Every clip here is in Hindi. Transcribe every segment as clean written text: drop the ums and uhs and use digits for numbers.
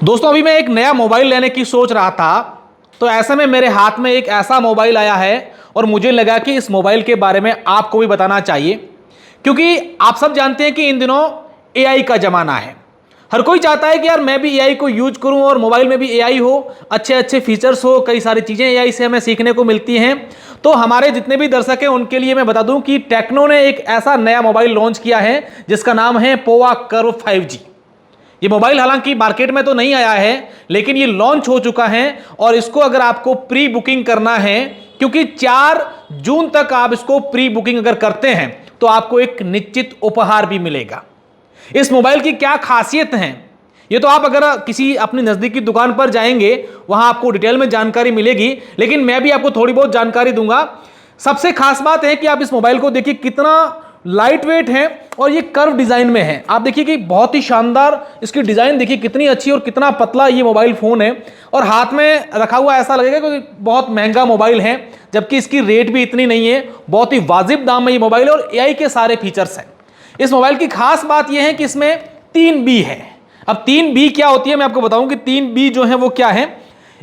दोस्तों अभी मैं एक नया मोबाइल लेने की सोच रहा था, तो ऐसे में मेरे हाथ में एक ऐसा मोबाइल आया है और मुझे लगा कि इस मोबाइल के बारे में आपको भी बताना चाहिए, क्योंकि आप सब जानते हैं कि इन दिनों एआई का ज़माना है। हर कोई चाहता है कि यार मैं भी एआई को यूज करूं और मोबाइल में भी एआई हो, अच्छे अच्छे फीचर्स हो, कई सारी चीज़ें एआई से हमें सीखने को मिलती हैं। तो हमारे जितने भी दर्शक हैं उनके लिए मैं बता दूं कि टेक्नो ने एक ऐसा नया मोबाइल लॉन्च किया है जिसका नाम है पोवा कर्व 5G। ये मोबाइल हालांकि मार्केट में तो नहीं आया है, लेकिन ये लॉन्च हो चुका है और इसको अगर आपको प्री बुकिंग करना है, क्योंकि 4 जून तक आप इसको प्री बुकिंग अगर करते हैं तो आपको एक निश्चित उपहार भी मिलेगा। इस मोबाइल की क्या खासियत है ये तो आप अगर किसी अपनी नज़दीकी दुकान पर जाएंगे वहां आपको डिटेल में जानकारी मिलेगी, लेकिन मैं भी आपको थोड़ी बहुत जानकारी दूंगा। सबसे खास बात है कि आप इस मोबाइल को देखिए कितना लाइट वेट है और ये कर्व डिजाइन में है। आप देखिए कि बहुत ही शानदार इसकी डिजाइन देखिए कितनी अच्छी और कितना पतला ये मोबाइल फोन है, और हाथ में रखा हुआ ऐसा लगेगा कि बहुत महंगा मोबाइल है, जबकि इसकी रेट भी इतनी नहीं है। बहुत ही वाजिब दाम में ये मोबाइल है और एआई के सारे फीचर्स हैं। इस मोबाइल की खास बात यह है कि इसमें 3B है। अब 3B क्या होती है मैं आपको बताऊं कि 3B जो है वो क्या है।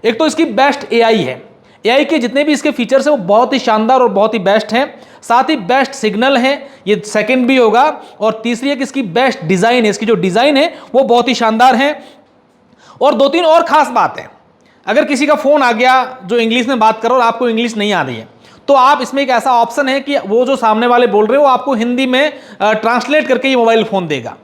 एक तो इसकी बेस्ट एआई है, एआई के जितने भी इसके फीचर्स हैं वो बहुत ही शानदार और बहुत ही बेस्ट हैं। साथ ही बेस्ट सिग्नल है, ये सेकंड भी होगा। और तीसरी है कि इसकी बेस्ट डिजाइन है, इसकी जो डिजाइन है वो बहुत ही शानदार है। और 2-3 और खास बात है, अगर किसी का फोन आ गया जो इंग्लिश में बात करो और आपको इंग्लिश नहीं आ रही है, तो आप इसमें एक ऐसा ऑप्शन है कि वो जो सामने वाले बोल रहे हो आपको हिंदी में ट्रांसलेट करके ये मोबाइल फोन देगा।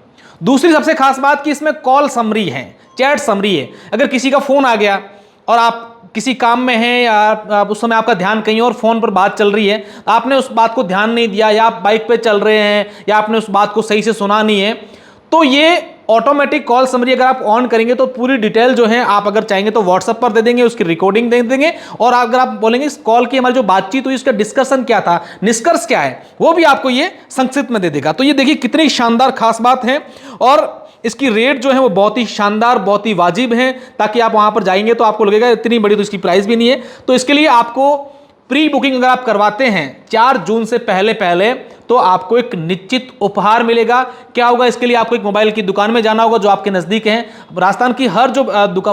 दूसरी सबसे खास बात कि इसमें कॉल समरी है, चैट समरी है। अगर किसी का फोन आ गया और आप किसी काम में हैं या उस समय आपका ध्यान कहीं और फोन पर बात चल रही है, आपने उस बात को ध्यान नहीं दिया या आप बाइक पे चल रहे हैं या आपने उस बात को सही से सुना नहीं है, तो ये ऑटोमेटिक कॉल समरी अगर आप ऑन करेंगे तो पूरी डिटेल जो है आप अगर चाहेंगे तो व्हाट्सएप पर दे देंगे, उसकी रिकॉर्डिंग दे देंगे। और अगर आप बोलेंगे इस कॉल की हमारी जो बातचीत हुई उसका डिस्कशन क्या था, निष्कर्ष क्या है, वो भी आपको ये संक्षिप्त में दे देगा। तो ये देखिए कितनी शानदार खास बात है। और इसकी रेट जो है वो बहुत ही शानदार, बहुत ही वाजिब है, ताकि आप वहां पर जाएंगे तो आपको लगेगा इतनी बड़ी तो इसकी प्राइस भी नहीं है। तो इसके लिए आपको प्री बुकिंग अगर आप करवाते हैं 4 जून से पहले पहले तो आपको एक निश्चित उपहार मिलेगा। क्या होगा, इसके लिए आपको एक मोबाइल की दुकान में जाना होगा जो आपके नज़दीक है। राजस्थान की हर जो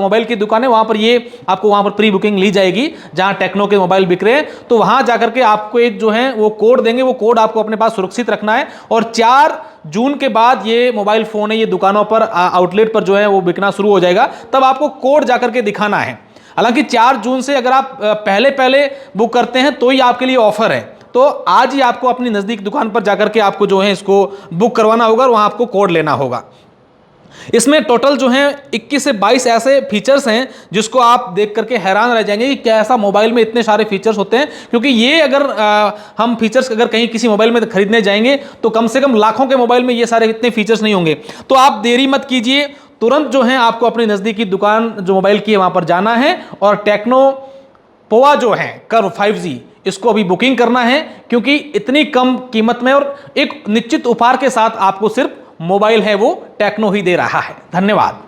मोबाइल की दुकान है वहां पर ये आपको वहां पर प्री बुकिंग ली जाएगी, जहां टेक्नो के मोबाइल बिक रहे हैं। तो वहां जाकर के आपको एक जो है वो कोड देंगे, वो कोड आपको अपने पास सुरक्षित रखना है। और 4 जून के बाद ये मोबाइल फोन है ये दुकानों पर, आउटलेट पर जो है वो बिकना शुरू हो जाएगा। तब आपको कोड जाकर के दिखाना है। हालांकि 4 जून से अगर आप पहले पहले बुक करते हैं तो ही आपके लिए ऑफर है। तो आज ही आपको अपनी नज़दीक दुकान पर जाकर के आपको जो है इसको बुक करवाना होगा और वहां आपको कोड लेना होगा। इसमें टोटल जो है 21 से 22 ऐसे फीचर्स हैं जिसको आप देख करके हैरान रह जाएंगे कि क्या ऐसा मोबाइल में इतने सारे फीचर्स होते हैं। क्योंकि ये अगर हम फीचर्स अगर कहीं किसी मोबाइल में खरीदने जाएंगे तो कम से कम लाखों के मोबाइल में ये सारे इतने फीचर्स नहीं होंगे। तो आप देरी मत कीजिए, तुरंत जो है आपको अपनी नज़दीकी दुकान जो मोबाइल की है वहां पर जाना है और टेक्नो पोवा जो है कर्व 5G इसको अभी बुकिंग करना है, क्योंकि इतनी कम कीमत में और एक निश्चित उपहार के साथ आपको सिर्फ मोबाइल है वो टेक्नो ही दे रहा है। धन्यवाद।